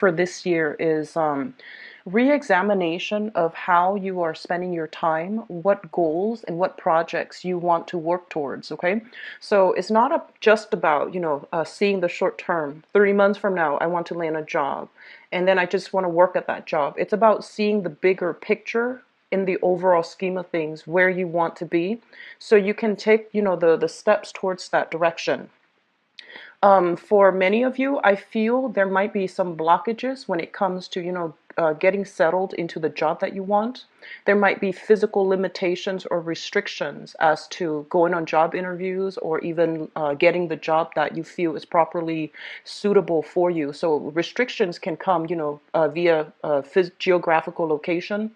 for this year is re-examination of how you are spending your time, what goals and what projects you want to work towards. Okay, so it's not just about seeing the short term. 3 months from now, I want to land a job, and then I just want to work at that job. It's about seeing the bigger picture in the overall scheme of things, where you want to be, so you can take the steps towards that direction. For many of you, I feel there might be some blockages when it comes to, getting settled into the job that you want. There might be physical limitations or restrictions as to going on job interviews or even getting the job that you feel is properly suitable for you. So restrictions can come, via geographical location,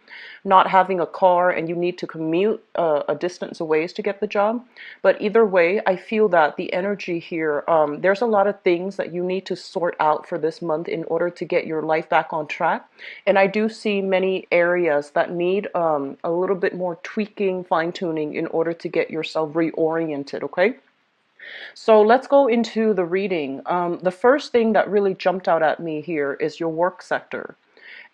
not having a car and you need to commute a distance away to get the job. But either way, I feel that the energy here, there's a lot of things that you need to sort out for this month in order to get your life back on track. And I do see many areas that need a little bit more tweaking, fine tuning in order to get yourself reoriented, okay? So let's go into the reading. The first thing that really jumped out at me here is your work sector.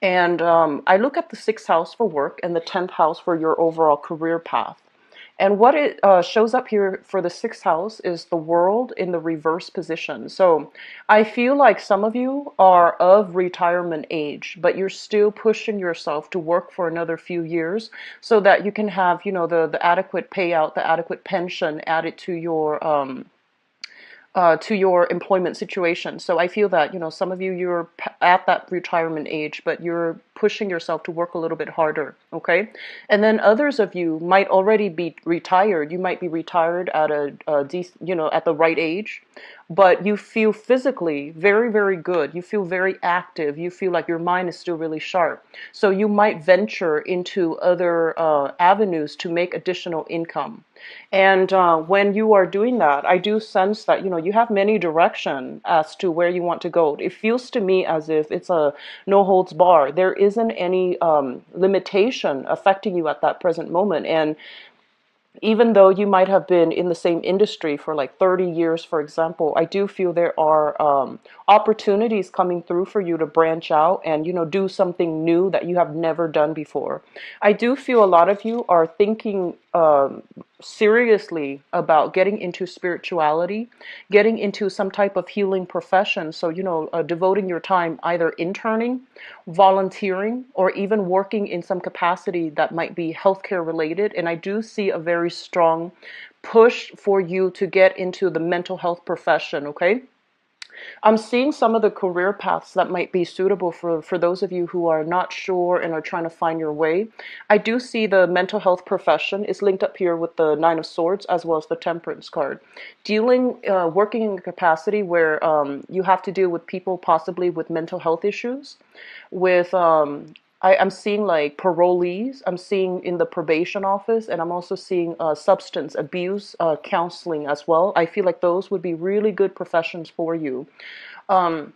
And I look at the sixth house for work and the 10th house for your overall career path. And what it shows up here for the sixth house is the world in the reverse position. So I feel like some of you are of retirement age, but you're still pushing yourself to work for another few years so that you can have, the adequate payout, the adequate pension added to your employment situation. So I feel that, some of you, you're at that retirement age, but you're pushing yourself to work a little bit harder, okay? And then others of you might already be retired. You might be retired at at the right age, but you feel physically very, very good. You feel very active. You feel like your mind is still really sharp. So you might venture into other avenues to make additional income. And when you are doing that, I do sense that, you have many direction as to where you want to go. It feels to me as if it's a no holds bar. There isn't any limitation affecting you at that present moment. And even though you might have been in the same industry for like 30 years, for example, I do feel there are opportunities coming through for you to branch out and, do something new that you have never done before. I do feel a lot of you are thinking seriously about getting into spirituality, getting into some type of healing profession. So, devoting your time either interning, volunteering, or even working in some capacity that might be healthcare related. And I do see a very strong push for you to get into the mental health profession, okay? I'm seeing some of the career paths that might be suitable for those of you who are not sure and are trying to find your way. I do see the mental health profession is linked up here with the Nine of Swords as well as the Temperance card. Working in a capacity where you have to deal with people possibly with mental health issues, with I'm seeing like parolees, I'm seeing in the probation office, and I'm also seeing substance abuse counseling as well. I feel like those would be really good professions for you. Um,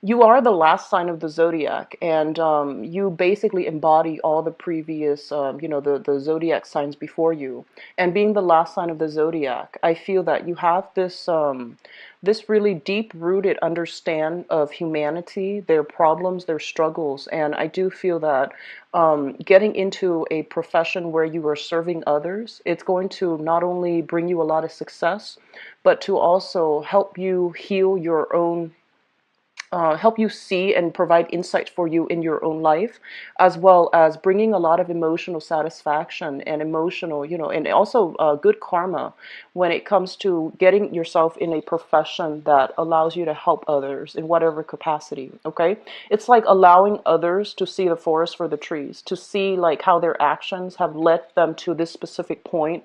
you are the last sign of the zodiac, and you basically embody all the previous, the zodiac signs before you. And being the last sign of the zodiac, I feel that you have this really deep-rooted understand of humanity, their problems, their struggles, and I do feel that getting into a profession where you are serving others, it's going to not only bring you a lot of success, but to also help you heal your own help you see and provide insights for you in your own life, as well as bringing a lot of emotional satisfaction and emotional, and also good karma when it comes to getting yourself in a profession that allows you to help others in whatever capacity, okay? It's like allowing others to see the forest for the trees, to see like how their actions have led them to this specific point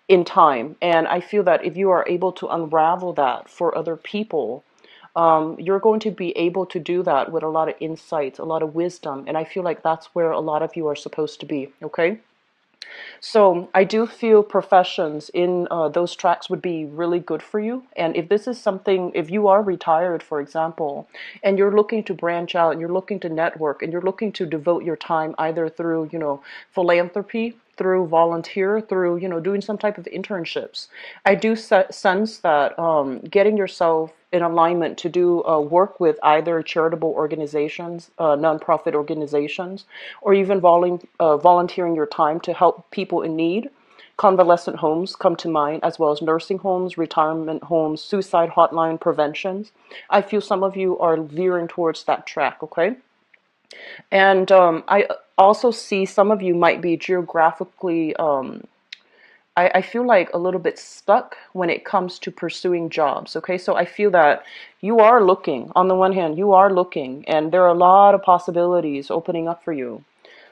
in time. And I feel that if you are able to unravel that for other people, you're going to be able to do that with a lot of insights, a lot of wisdom, and I feel like that's where a lot of you are supposed to be, okay? So I do feel professions in those tracks would be really good for you. And if this is something, if you are retired, for example, and you're looking to branch out and you're looking to network and you're looking to devote your time either through, philanthropy, through volunteer, through, doing some type of internships, I do sense that getting yourself in alignment to do work with either charitable organizations, nonprofit organizations, or even volunteering your time to help people in need. Convalescent homes come to mind, as well as nursing homes, retirement homes, suicide hotline preventions. I feel some of you are veering towards that track, okay? And I also see some of you might be geographically, I feel like a little bit stuck when it comes to pursuing jobs, okay? So I feel that you are looking, on the one hand, you are looking, and there are a lot of possibilities opening up for you.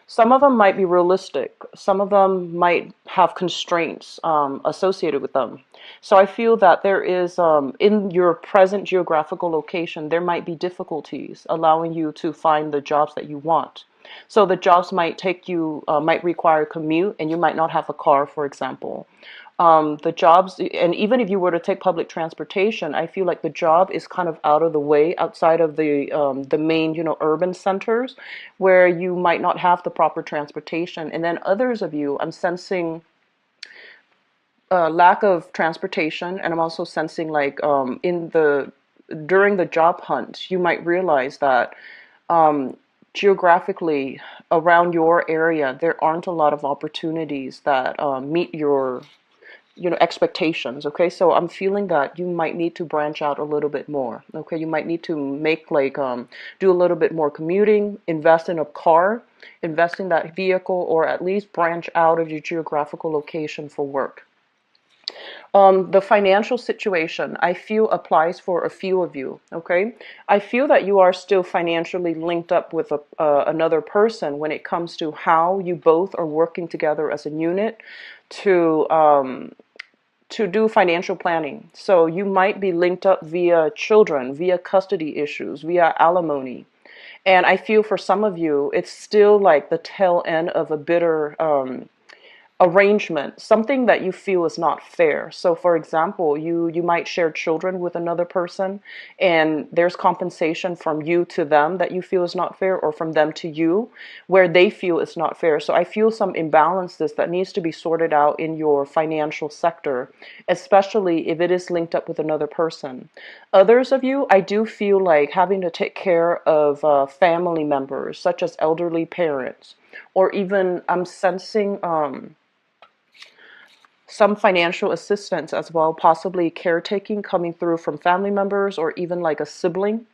Some of them might be realistic. Some of them might have constraints associated with them. So I feel that there is, in your present geographical location, there might be difficulties allowing you to find the jobs that you want. So the jobs might take you, might require a commute, and you might not have a car, for example. The jobs, and even if you were to take public transportation, I feel like the job is kind of out of the way, outside of the main, urban centers, where you might not have the proper transportation. And then others of you, I'm sensing lack of transportation, and I'm also sensing like during the job hunt, you might realize that geographically around your area, there aren't a lot of opportunities that meet your expectations. Okay, so I'm feeling that you might need to branch out a little bit more. Okay, you might need to make like do a little bit more commuting, invest in a car, invest in that vehicle, or at least branch out of your geographical location for work. The financial situation, I feel, applies for a few of you, okay? I feel that you are still financially linked up with another person when it comes to how you both are working together as a unit to do financial planning. So you might be linked up via children, via custody issues, via alimony. And I feel for some of you, it's still like the tail end of a bitter arrangement, something that you feel is not fair. So for example, you might share children with another person, and there's compensation from you to them that you feel is not fair, or from them to you where they feel it's not fair. So I feel some imbalances that needs to be sorted out in your financial sector, especially if it is linked up with another person. Others of you, I do feel like having to take care of family members, such as elderly parents, or even I'm sensing some financial assistance as well, possibly caretaking coming through from family members or even like a sibling.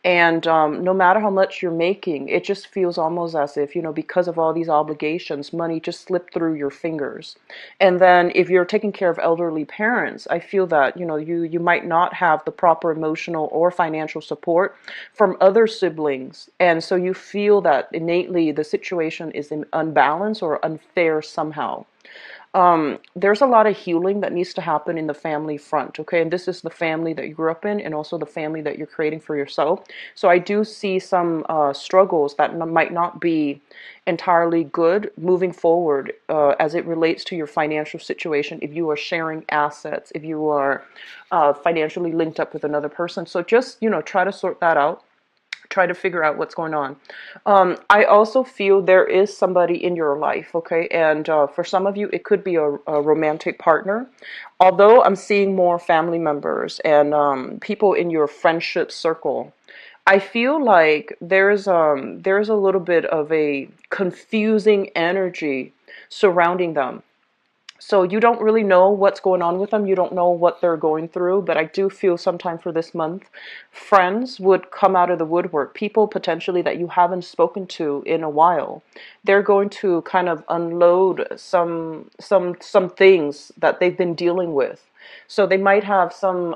And no matter how much you're making, it just feels almost as if, because of all these obligations, money just slipped through your fingers. And then if you're taking care of elderly parents, I feel that, you might not have the proper emotional or financial support from other siblings. And so you feel that innately the situation is unbalanced or unfair somehow. There's a lot of healing that needs to happen in the family front, okay? And this is the family that you grew up in, and also the family that you're creating for yourself. So I do see some struggles that might not be entirely good moving forward as it relates to your financial situation, if you are sharing assets, if you are financially linked up with another person. So just, try to sort that out. Try to figure out what's going on. I also feel there is somebody in your life, okay? And for some of you, it could be a romantic partner. Although I'm seeing more family members and people in your friendship circle, I feel like there's a little bit of a confusing energy surrounding them. So you don't really know what's going on with them. You don't know what they're going through. But I do feel sometime for this month, friends would come out of the woodwork. People potentially that you haven't spoken to in a while. They're going to kind of unload some things that they've been dealing with. So they might have some,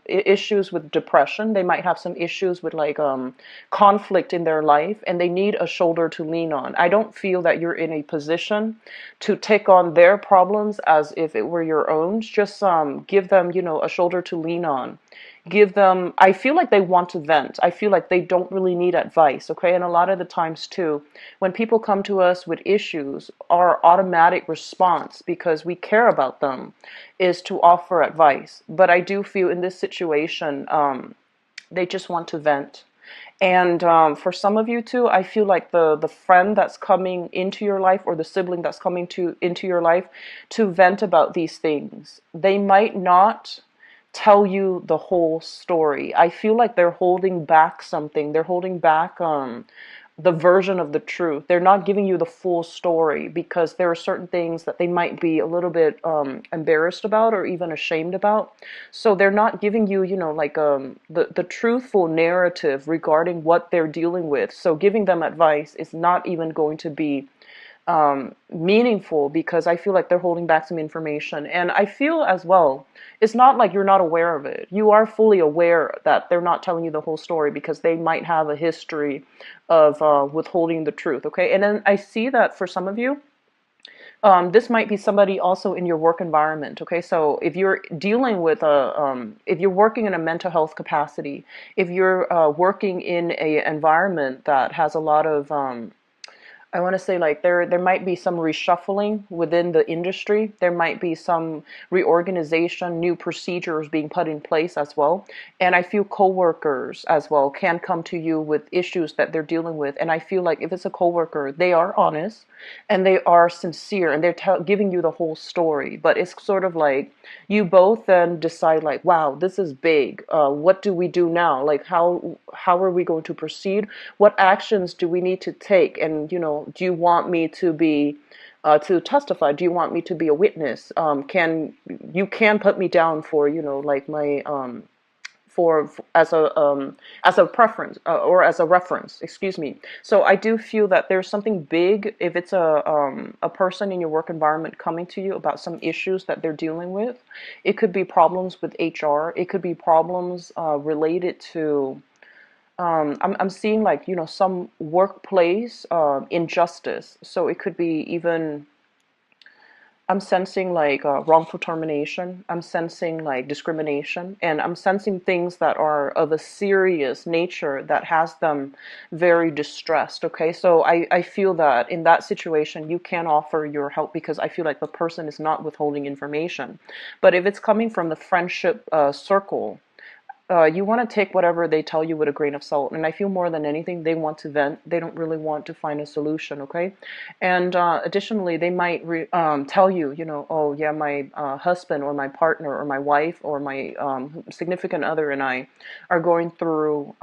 issues with depression. They might have some issues with like conflict in their life, and they need a shoulder to lean on. I don't feel that you're in a position to take on their problems as if it were your own. Just give them, a shoulder to lean on. Give them, I feel like they want to vent. I feel like they don't really need advice, okay? And a lot of the times too, when people come to us with issues, our automatic response, because we care about them, is to offer advice. But I do feel in this situation, they just want to vent. And for some of you too, I feel like the friend that's coming into your life, or the sibling that's coming into your life to vent about these things, they might not tell you the whole story. I feel like they're holding back something. They're holding back the version of the truth. They're not giving you the full story because there are certain things that they might be a little bit embarrassed about or even ashamed about. So they're not giving you, you know, like the truthful narrative regarding what they're dealing with. So giving them advice is not even going to be meaningful because I feel like they're holding back some information. And I feel as well, it's not like you're not aware of it. You are fully aware that they're not telling you the whole story because they might have a history of withholding the truth. Okay. And then I see that for some of you, this might be somebody also in your work environment. Okay. So if you're dealing with if you're working in a mental health capacity, if you're working in a environment that has a lot of, I want to say like there might be some reshuffling within the industry. There might be some reorganization, new procedures being put in place as well. And I feel coworkers as well can come to you with issues that they're dealing with. And I feel like if it's a coworker, they are honest and they are sincere and they're giving you the whole story. But it's sort of like you both then decide like, wow, this is big. What do we do now? Like how are we going to proceed? What actions do we need to take? And, you know, do you want me to be to testify? Do you want me to be a witness? Can you can put me down for, you know, like my for as a preference or as a reference, excuse me. So I do feel that there's something big if it's a person in your work environment coming to you about some issues that they're dealing with. It could be problems with HR. It could be problems related to I'm seeing like, you know, some workplace injustice. So it could be even, I'm sensing like wrongful termination. I'm sensing like discrimination. And I'm sensing things that are of a serious nature that has them very distressed. Okay. So I feel that in that situation, you can offer your help because I feel like the person is not withholding information. But if it's coming from the friendship circle, you want to take whatever they tell you with a grain of salt. And I feel more than anything, they want to vent. They don't really want to find a solution, okay? And additionally, they might tell you, you know, oh, yeah, my husband or my partner or my wife or my significant other and I are going through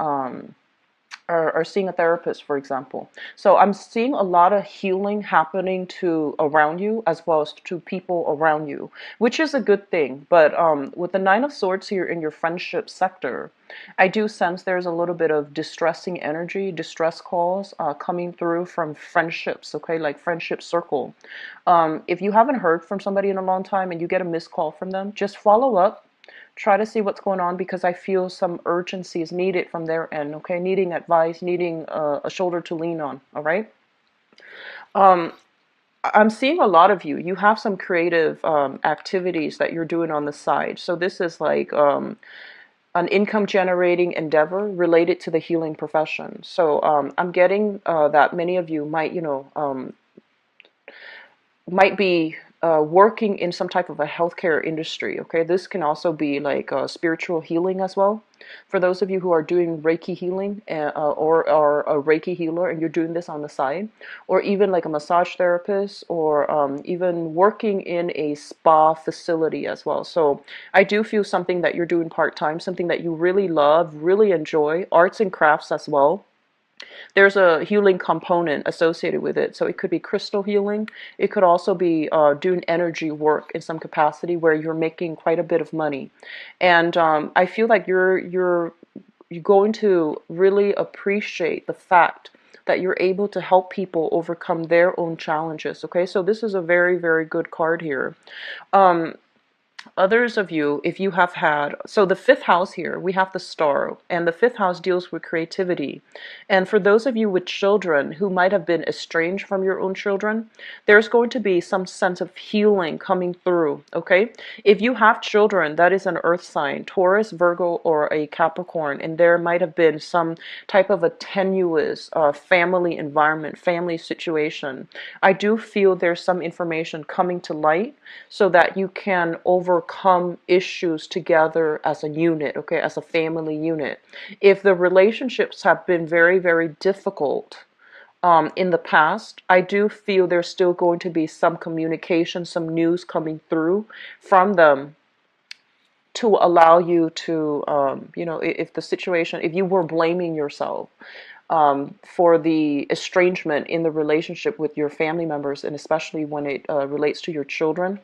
are seeing a therapist, for example. So I'm seeing a lot of healing happening to around you as well as to people around you, which is a good thing. But with the Nine of Swords here in your friendship sector, I do sense there's a little bit of distressing energy, distress calls coming through from friendships, okay, like friendship circle. If you haven't heard from somebody in a long time and you get a missed call from them, just follow up. Try to see what's going on because I feel some urgency is needed from their end, okay? Needing advice, needing a shoulder to lean on, all right? Um, I'm seeing a lot of you. You have some creative activities that you're doing on the side. So this is like an income generating endeavor related to the healing profession. So I'm getting that many of you might, you know, might be working in some type of a healthcare industry. Okay, this can also be like spiritual healing as well. For those of you who are doing Reiki healing or are a Reiki healer and you're doing this on the side, or even like a massage therapist, or even working in a spa facility as well. So I do feel something that you're doing part-time, something that you really love, really enjoy, arts and crafts as well. There's a healing component associated with it. So it could be crystal healing. It could also be doing energy work in some capacity where you're making quite a bit of money. And I feel like you're going to really appreciate the fact that you're able to help people overcome their own challenges. Okay, so this is a very, very good card here. Others of you, if you have had, so the fifth house here, we have the star, and the fifth house deals with creativity. And for those of you with children who might have been estranged from your own children, there's going to be some sense of healing coming through, okay? If you have children, that is an earth sign, Taurus, Virgo, or a Capricorn, and there might have been some type of a tenuous family environment, family situation, I do feel there's some information coming to light so that you can overcome issues together as a unit, okay, as a family unit. If the relationships have been very, very difficult in the past, I do feel there's still going to be some communication, some news coming through from them to allow you to, if the situation, if you were blaming yourself for the estrangement in the relationship with your family members, and especially when it relates to your children,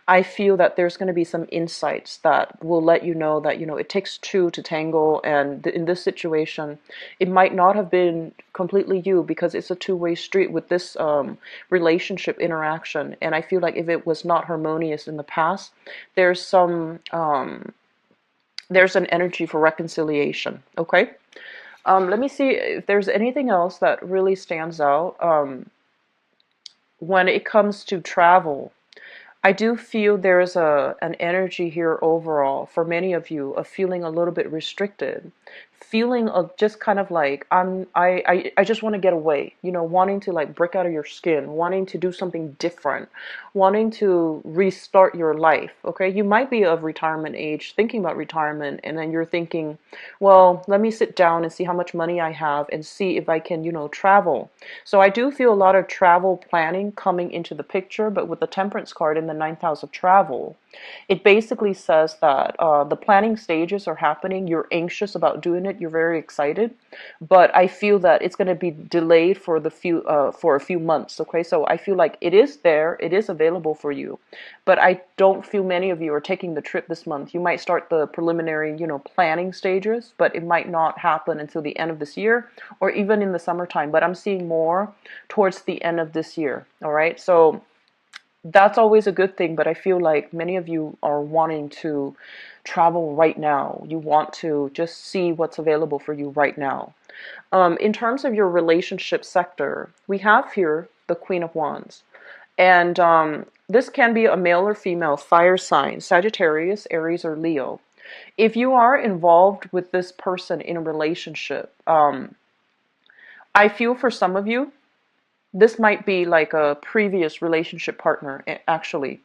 I feel that there's going to be some insights that will let you know that, it takes two to tango, and in this situation, it might not have been completely you, because it's a two-way street with this relationship interaction. And I feel like if it was not harmonious in the past, there's some there's an energy for reconciliation. Okay. Let me see if there's anything else that really stands out. When it comes to travel, I do feel there's an energy here overall for many of you of feeling a little bit restricted, feeling of just kind of like I just want to get away, wanting to like break out of your skin, wanting to do something different, wanting to restart your life. Okay, you might be of retirement age, thinking about retirement, and then you're thinking, well, let me sit down and see how much money I have and see if I can, travel. So I do feel a lot of travel planning coming into the picture, but with the Temperance card in the ninth house of travel, it basically says that the planning stages are happening. You're anxious about doing it. You're very excited, but I feel that it's going to be delayed for a few months. Okay, so I feel like it is there. It is available for you, but I don't feel many of you are taking the trip this month. You might start the preliminary, planning stages, but it might not happen until the end of this year or even in the summertime. But I'm seeing more towards the end of this year. All right, so that's always a good thing, but I feel like many of you are wanting to travel right now. You want to just see what's available for you right now. In terms of your relationship sector, we have here the Queen of Wands. And this can be a male or female fire sign, Sagittarius, Aries, or Leo. If you are involved with this person in a relationship, I feel for some of you, this might be like a previous relationship partner, actually.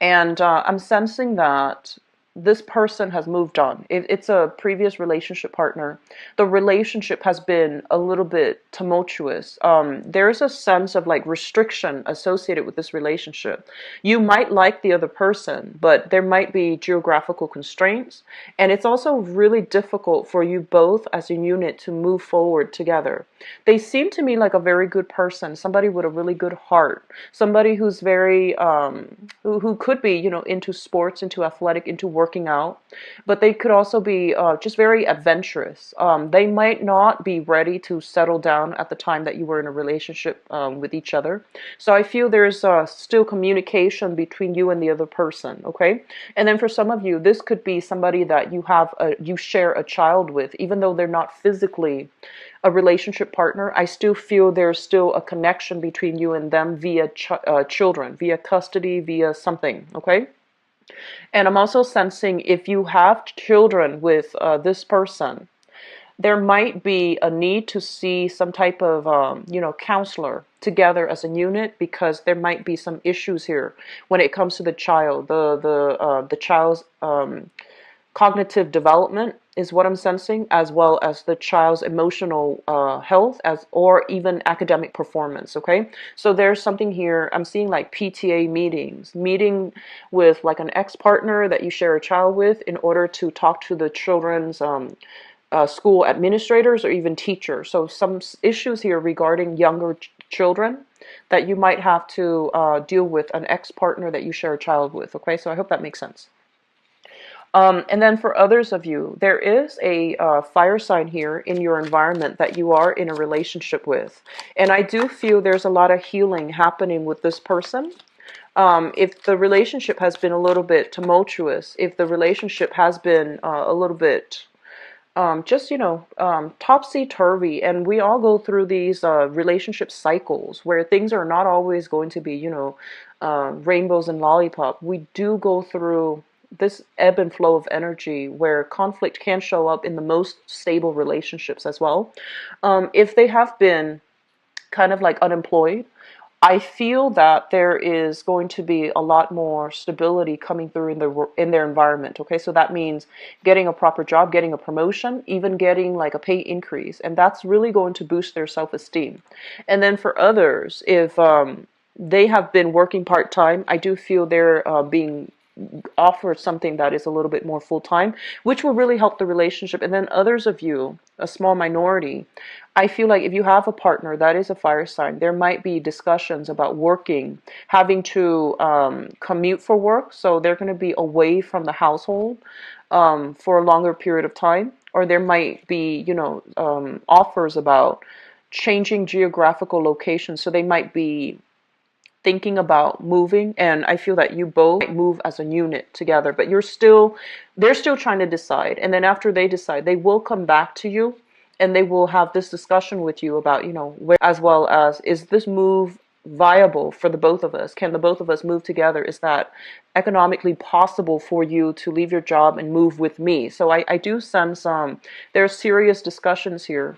And I'm sensing that this person has moved on. It's a previous relationship partner. The relationship has been a little bit tumultuous. There's a sense of like restriction associated with this relationship. You might like the other person, but there might be geographical constraints. And it's also really difficult for you both as a unit to move forward together. They seem to me like a very good person, somebody with a really good heart, somebody who's very, who could be, into sports, into athletic, into working out, but they could also be just very adventurous. They might not be ready to settle down at the time that you were in a relationship with each other. So I feel there's still communication between you and the other person, okay? And then for some of you, this could be somebody that you share a child with, even though they're not physically a relationship partner. I still feel there's still a connection between you and them via children, via custody, via something, okay? And I'm also sensing if you have children with this person, there might be a need to see some type of, counselor together as a unit, because there might be some issues here when it comes to the child, the child's cognitive development is what I'm sensing, as well as the child's emotional health, or even academic performance. Okay, so there's something here. I'm seeing like PTA meeting with like an ex-partner that you share a child with in order to talk to the children's school administrators or even teachers. So some issues here regarding younger children that you might have to deal with an ex-partner that you share a child with. Okay, so I hope that makes sense. And then for others of you, there is a fire sign here in your environment that you are in a relationship with. And I do feel there's a lot of healing happening with this person. If the relationship has been a little bit tumultuous, if the relationship has been a little bit topsy-turvy, and we all go through these relationship cycles where things are not always going to be, rainbows and lollipop. We do go through this ebb and flow of energy where conflict can show up in the most stable relationships as well. If they have been kind of like unemployed, I feel that there is going to be a lot more stability coming through in their environment. Okay, so that means getting a proper job, getting a promotion, even getting like a pay increase, and that's really going to boost their self-esteem. And then for others, if they have been working part-time, I do feel they're being offer something that is a little bit more full-time, which will really help the relationship. And then others of you, a small minority, I feel like if you have a partner that is a fire sign, there might be discussions about working, having to commute for work, so they're going to be away from the household for a longer period of time. Or there might be, offers about changing geographical locations, so they might be thinking about moving, and I feel that you both move as a unit together, but they're still trying to decide. And then after they decide, they will come back to you and they will have this discussion with you about, where, as well as, is this move viable for the both of us? Can the both of us move together? Is that economically possible for you to leave your job and move with me? So I do sense there's serious discussions here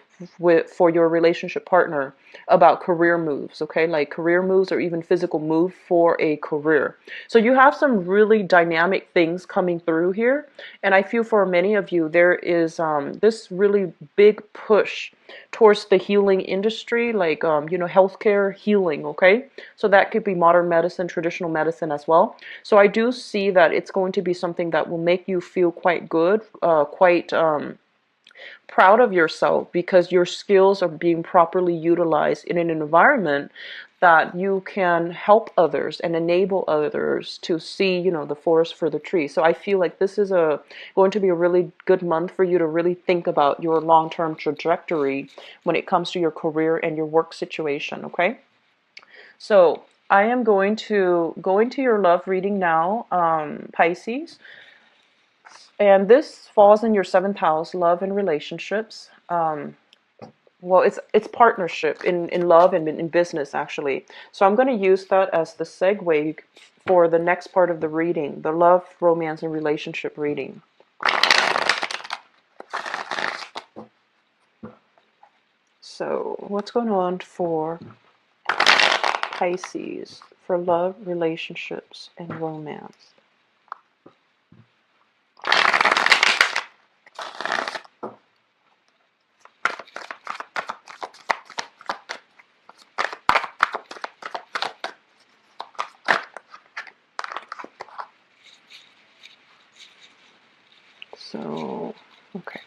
for your relationship partner about career moves, okay? Like career moves or even physical move for a career. So you have some really dynamic things coming through here. And I feel for many of you, there is this really big push towards the healing industry, like, healthcare healing, okay? So that could be modern medicine, traditional medicine as well. So I do see that it's going to be something that will make you feel quite good, quite proud of yourself, because your skills are being properly utilized in an environment that you can help others and enable others to see, the forest for the trees. So I feel like this is going to be a really good month for you to really think about your long-term trajectory when it comes to your career and your work situation, okay? So I am going to go into your love reading now, Pisces. And this falls in your 7th house, love and relationships. Well, it's partnership in love and in business, actually. So I'm going to use that as the segue for the next part of the reading, the love, romance, and relationship reading. So what's going on for Pisces for love, relationships, and romance? So, okay.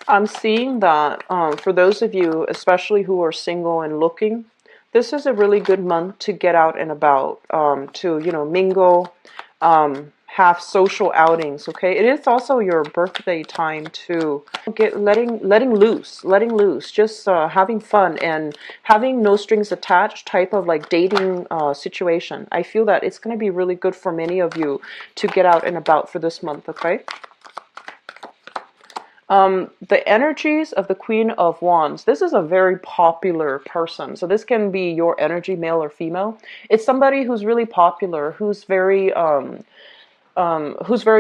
I'm seeing that for those of you, especially who are single and looking, this is a really good month to get out and about, to, mingle, have social outings, okay? It is also your birthday time to letting loose, just having fun and having no strings attached type of like dating situation. I feel that it's going to be really good for many of you to get out and about for this month, okay? The energies of the Queen of Wands. This is a very popular person. So this can be your energy, male or female. It's somebody who's really popular, who's very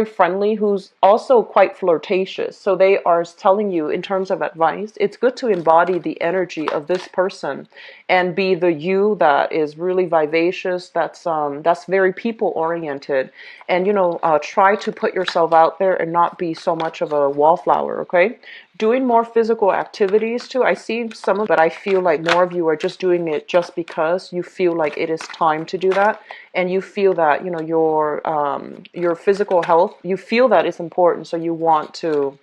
friendly, who's also quite flirtatious. So they are telling you, in terms of advice, it's good to embody the energy of this person and be the you that is really vivacious, that's very people oriented, and try to put yourself out there and not be so much of a wallflower, okay? Doing more physical activities too. I see some of, but I feel like more of you are just doing it just because you feel like it is time to do that, and you feel that your physical health, you feel that it's important, so you want to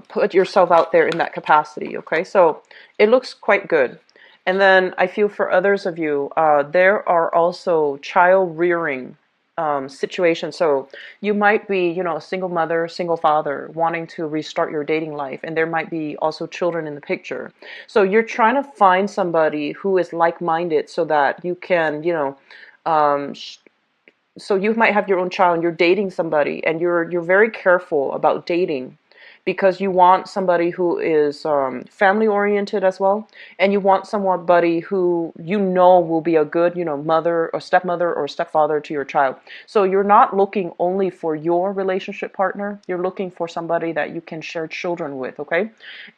put yourself out there in that capacity. Okay, so it looks quite good. And then I feel for others of you, there are also child rearing situation. So you might be, a single mother, single father wanting to restart your dating life, and there might be also children in the picture. So you're trying to find somebody who is like-minded so that you can, so you might have your own child and you're dating somebody, and you're very careful about dating because you want somebody who is family oriented as well, and you want somebody who will be a good mother or stepfather to your child. So you're not looking only for your relationship partner, you're looking for somebody that you can share children with, okay?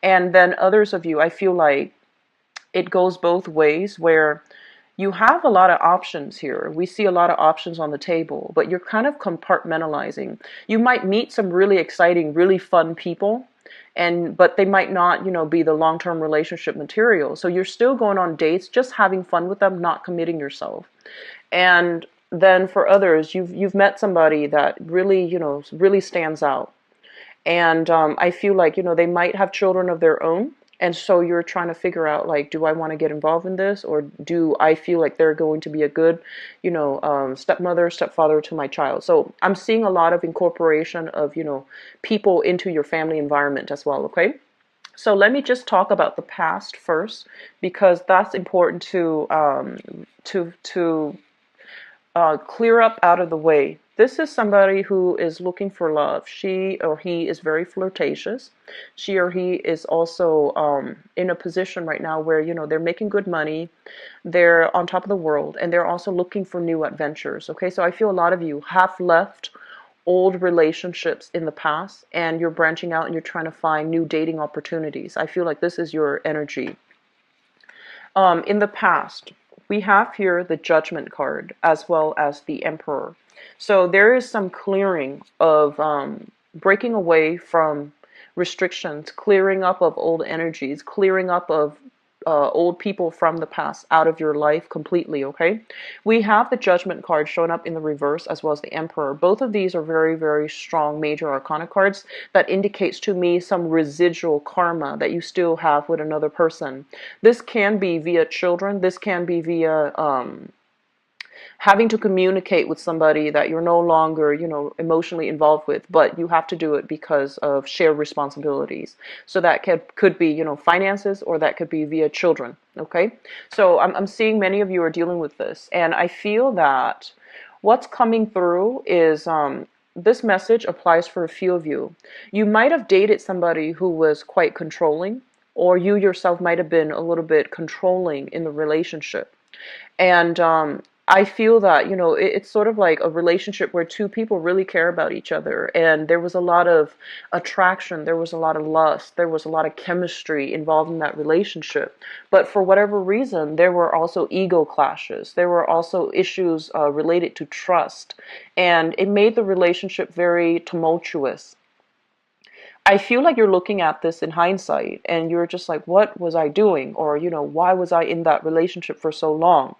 And then others of you, I feel like it goes both ways, where you have a lot of options here. We see a lot of options on the table, but you're kind of compartmentalizing. You might meet some really exciting, really fun people, but they might not, be the long-term relationship material. So you're still going on dates, just having fun with them, not committing yourself. And then for others, you've met somebody that really, really stands out. And I feel like, they might have children of their own. And so you're trying to figure out, like, do I want to get involved in this? Or do I feel like they're going to be a good, stepmother, stepfather to my child? So I'm seeing a lot of incorporation of, people into your family environment as well, okay? So let me just talk about the past first, because that's important to clear up out of the way. This is somebody who is looking for love. She or he is very flirtatious. She or he is also in a position right now where, they're making good money. They're on top of the world, and they're also looking for new adventures. Okay, so I feel a lot of you have left old relationships in the past, and you're branching out and you're trying to find new dating opportunities. I feel like this is your energy. In the past, we have here the Judgment card as well as the Emperor. So there is some clearing of breaking away from restrictions, clearing up of old energies, clearing up of old people from the past out of your life completely, okay? We have the Judgment card showing up in the reverse as well as the Emperor. Both of these are very, very strong major arcana cards that indicates to me some residual karma that you still have with another person. This can be via children. This can be via having to communicate with somebody that you're no longer, emotionally involved with, but you have to do it because of shared responsibilities. So that could be, finances, or that could be via children. Okay. So I'm seeing many of you are dealing with this, and I feel that what's coming through is, this message applies for a few of you. You might have dated somebody who was quite controlling, or you yourself might have been a little bit controlling in the relationship. And I feel that, it's sort of like a relationship where two people really care about each other. And there was a lot of attraction. There was a lot of lust. There was a lot of chemistry involved in that relationship. But for whatever reason, there were also ego clashes. There were also issues related to trust. And it made the relationship very tumultuous. I feel like you're looking at this in hindsight and you're just like, what was I doing? Or, why was I in that relationship for so long?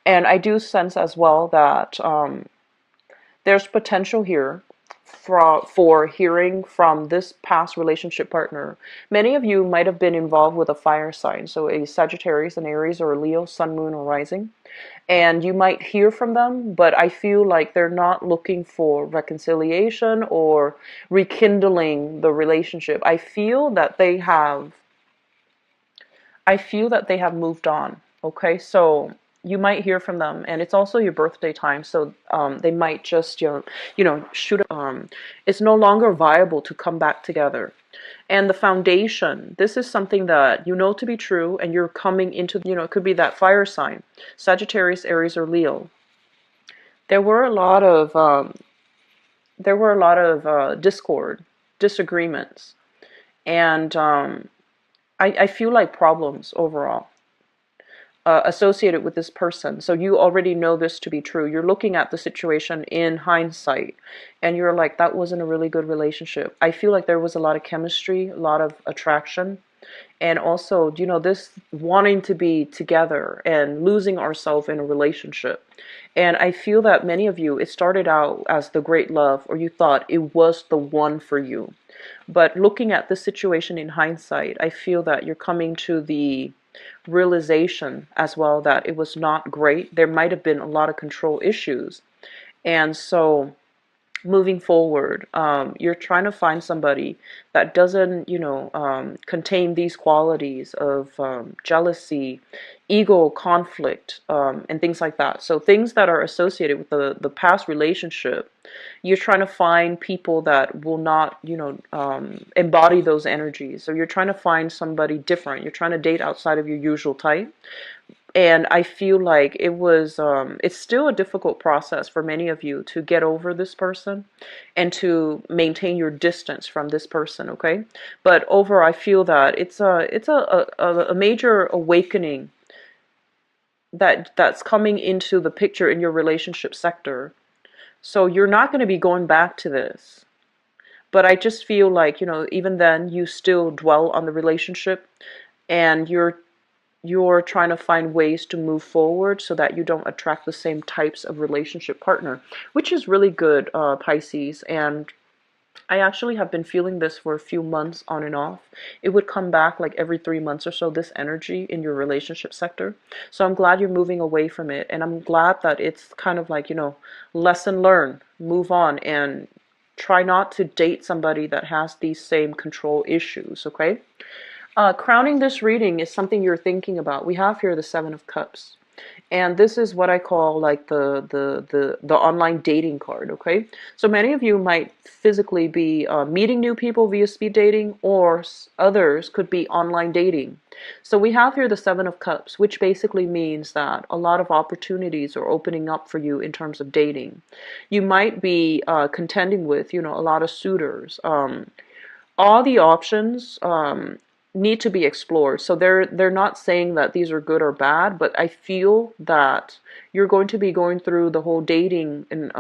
And I do sense as well that there's potential here for hearing from this past relationship partner. Many of you might have been involved with a fire sign, so a Sagittarius, an Aries, or a Leo, Sun, Moon, or Rising. And you might hear from them, but I feel like they're not looking for reconciliation or rekindling the relationship. I feel that they have moved on. Okay, so you might hear from them, and it's also your birthday time, so they might just shoot. It's no longer viable to come back together. And the foundation, this is something that you know to be true, and you're coming into, it could be that fire sign, Sagittarius, Aries, or Leo. There were a lot of discord, disagreements, and I feel like problems overall associated with this person. So you already know this to be true. You're looking at the situation in hindsight, and you're like, that wasn't a really good relationship. I feel like there was a lot of chemistry, a lot of attraction, and also, this wanting to be together and losing ourselves in a relationship. And I feel that many of you, it started out as the great love, or you thought it was the one for you. But looking at the situation in hindsight, I feel that you're coming to the realization as well that it was not great. There might have been a lot of control issues. And so moving forward, you're trying to find somebody that doesn't, contain these qualities of jealousy, ego, conflict, and things like that. So things that are associated with the past relationship, you're trying to find people that will not, embody those energies. So you're trying to find somebody different. You're trying to date outside of your usual type. And I feel like it's still a difficult process for many of you to get over this person and to maintain your distance from this person, okay? But overall, I feel that it's a major awakening that's coming into the picture in your relationship sector. So you're not going to be going back to this. But I just feel like, even then you still dwell on the relationship, and you're trying to find ways to move forward so that you don't attract the same types of relationship partner, which is really good, Pisces. And I actually have been feeling this for a few months on and off. It would come back like every 3 months or so, this energy in your relationship sector. So I'm glad you're moving away from it. And I'm glad that it's kind of like, lesson learned, move on, and try not to date somebody that has these same control issues, okay? Crowning this reading is something you're thinking about. We have here the Seven of Cups. And this is what I call like the online dating card, okay? So many of you might physically be meeting new people via speed dating, or others could be online dating. So we have here the Seven of Cups, which basically means that a lot of opportunities are opening up for you in terms of dating. You might be contending with, a lot of suitors. All the options need to be explored. So they're not saying that these are good or bad, but I feel that you're going to be going through the whole dating and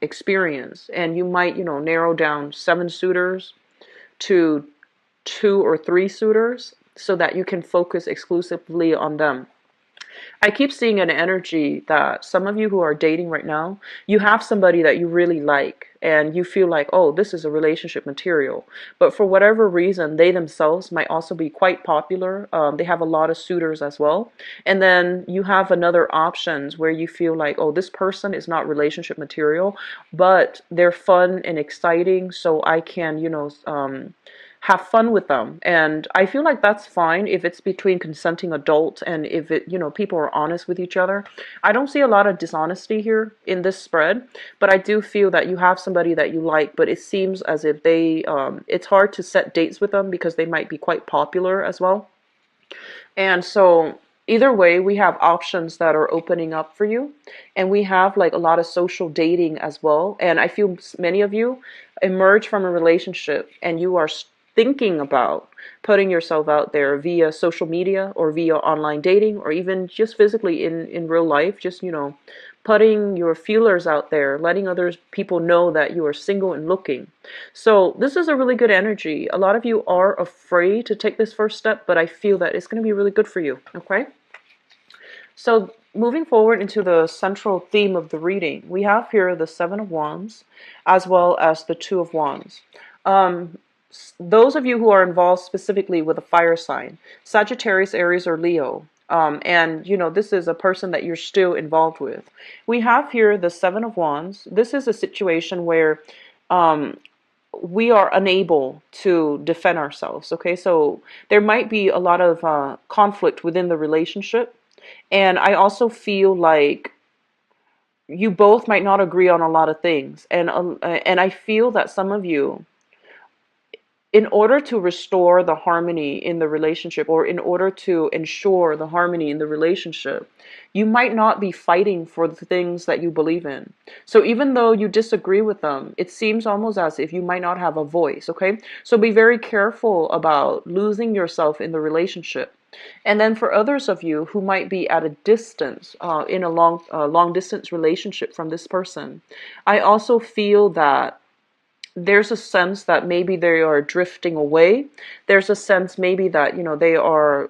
experience, and you might narrow down 7 suitors to 2 or 3 suitors so that you can focus exclusively on them. I keep seeing an energy that some of you who are dating right now, you have somebody that you really like and you feel like, oh, this is a relationship material. But for whatever reason, they themselves might also be quite popular. They have a lot of suitors as well. And then you have another options where you feel like, oh, this person is not relationship material, but they're fun and exciting, so I can, have fun with them. And I feel like that's fine if it's between consenting adults and if people are honest with each other. I don't see a lot of dishonesty here in this spread, but I do feel that you have somebody that you like, but it seems as if it's hard to set dates with them because they might be quite popular as well. And so either way, we have options that are opening up for you, and we have like a lot of social dating as well. And I feel many of you emerge from a relationship and you are thinking about putting yourself out there via social media or via online dating, or even just physically in real life, just putting your feelers out there, letting other people know that you are single and looking. So this is a really good energy. A lot of you are afraid to take this first step, but I feel that it's going to be really good for you, okay? So moving forward into the central theme of the reading, we have here the Seven of Wands as well as the Two of Wands. Those of you who are involved specifically with a fire sign, Sagittarius, Aries, or Leo, and this is a person that you're still involved with. We have here the Seven of Wands. This is a situation where we are unable to defend ourselves, okay? So there might be a lot of conflict within the relationship, and I also feel like you both might not agree on a lot of things, and I feel that some of you, in order to restore the harmony in the relationship, or in order to ensure the harmony in the relationship, you might not be fighting for the things that you believe in. So even though you disagree with them, it seems almost as if you might not have a voice, okay? So be very careful about losing yourself in the relationship. And then for others of you who might be at a distance, in a long distance relationship from this person, I also feel that there's a sense that maybe they are drifting away. There's a sense maybe that, they are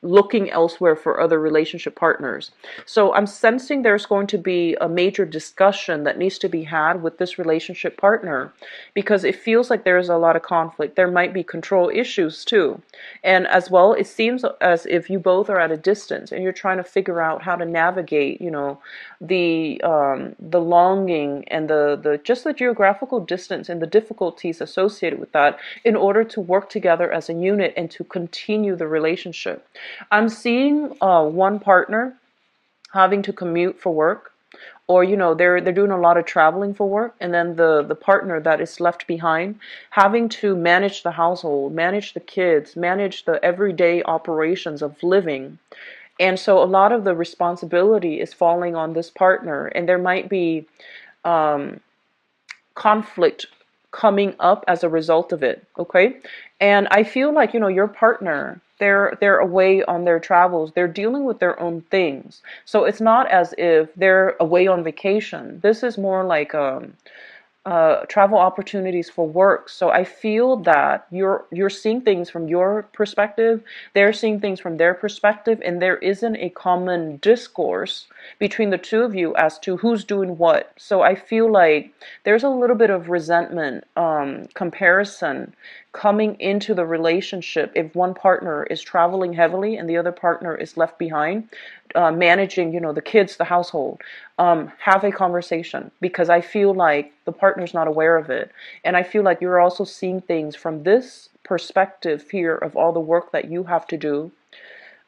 looking elsewhere for other relationship partners. So I'm sensing there's going to be a major discussion that needs to be had with this relationship partner, because it feels like there's a lot of conflict. There might be control issues too. And as well, it seems as if you both are at a distance and you're trying to figure out how to navigate, the longing and the just the geographical distance and the difficulties associated with that, in order to work together as a unit and to continue the relationship. I'm seeing one partner having to commute for work, or they're doing a lot of traveling for work, and then the partner that is left behind having to manage the household, manage the kids, manage the everyday operations of living. And so a lot of the responsibility is falling on this partner, and there might be conflict coming up as a result of it, okay? And I feel like, your partner, they're away on their travels. They're dealing with their own things. So it's not as if they're away on vacation. This is more like travel opportunities for work. So I feel that you're seeing things from your perspective, they're seeing things from their perspective, and there isn't a common discourse between the two of you as to who's doing what. So I feel like there's a little bit of resentment, comparison coming into the relationship if one partner is traveling heavily and the other partner is left behind, managing, the kids, the household. Have a conversation, because I feel like the partner's not aware of it. And I feel like you're also seeing things from this perspective here of all the work that you have to do.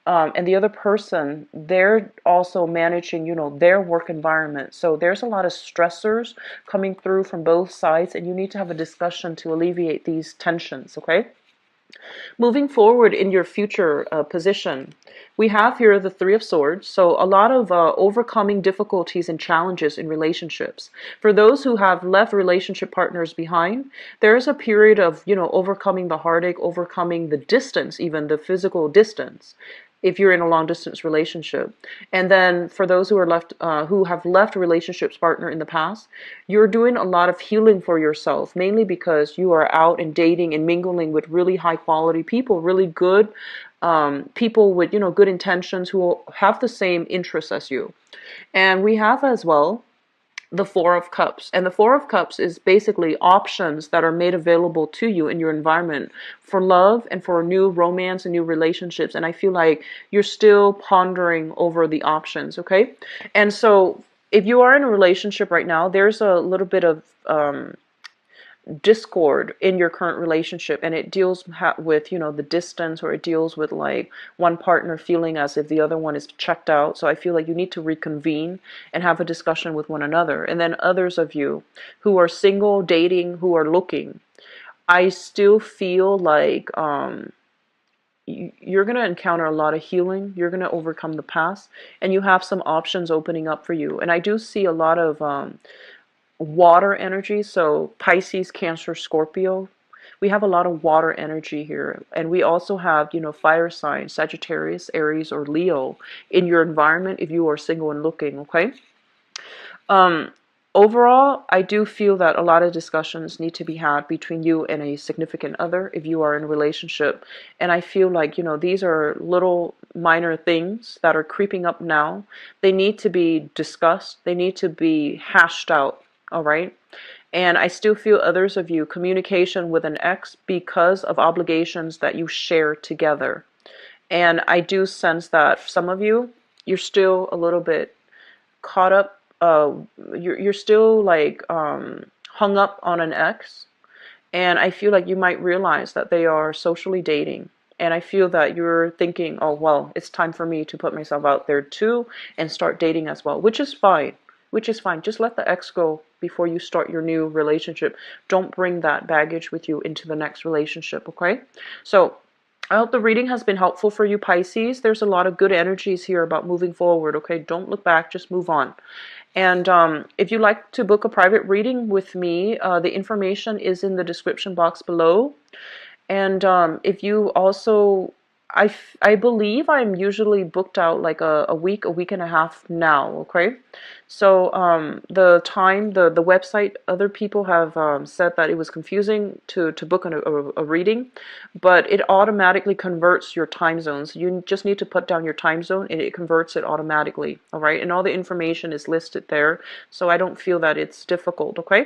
And the other person, they're also managing, their work environment. So there's a lot of stressors coming through from both sides, and you need to have a discussion to alleviate these tensions, okay? Moving forward in your future position, we have here the Three of Swords. So a lot of overcoming difficulties and challenges in relationships. For those who have left relationship partners behind, there is a period of, overcoming the heartache, overcoming the distance, even the physical distance, if you're in a long distance relationship. And then for those who are left, who have left a relationships partner in the past, you're doing a lot of healing for yourself, mainly because you are out and dating and mingling with really high quality people, really good people with, good intentions, who have the same interests as you. And we have as well the Four of Cups. And the Four of Cups is basically options that are made available to you in your environment for love and for new romance and new relationships. And I feel like you're still pondering over the options, okay? And so if you are in a relationship right now, there's a little bit of discord in your current relationship, and it deals with the distance, or it deals with like one partner feeling as if the other one is checked out. So I feel like you need to reconvene and have a discussion with one another. And then others of you who are single, dating, who are looking, I still feel like you're going to encounter a lot of healing. You're going to overcome the past, and you have some options opening up for you. And I do see a lot of water energy. So Pisces, Cancer, Scorpio, we have a lot of water energy here. And we also have, fire signs, Sagittarius, Aries, or Leo in your environment if you are single and looking, okay? Overall, I do feel that a lot of discussions need to be had between you and a significant other if you are in a relationship. And I feel like, these are little minor things that are creeping up now. They need to be discussed. They need to be hashed out. All right. And I still feel others of you, communication with an ex because of obligations that you share together. And I do sense that some of you, you're still a little bit caught up. You're still like hung up on an ex. And I feel like you might realize that they are socially dating. And I feel that you're thinking, oh, well, it's time for me to put myself out there too and start dating as well, which is fine. Just let the ex go before you start your new relationship. Don't bring that baggage with you into the next relationship, okay? So I hope the reading has been helpful for you, Pisces. There's a lot of good energies here about moving forward, okay? Don't look back, just move on. And if you'd like to book a private reading with me, the information is in the description box below. And if you also... I believe I'm usually booked out like a week and a half now, okay? So the website, other people have said that it was confusing to book a reading, but it automatically converts your time zones. You just need to put down your time zone and it converts it automatically, all right? And all the information is listed there, so I don't feel that it's difficult, okay?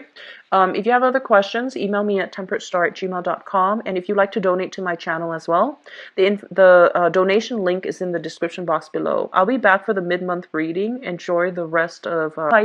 If you have other questions, email me at temperatestar@gmail.com. And if you'd like to donate to my channel as well, the donation link is in the description box below. I'll be back for the mid-month reading. Enjoy the rest of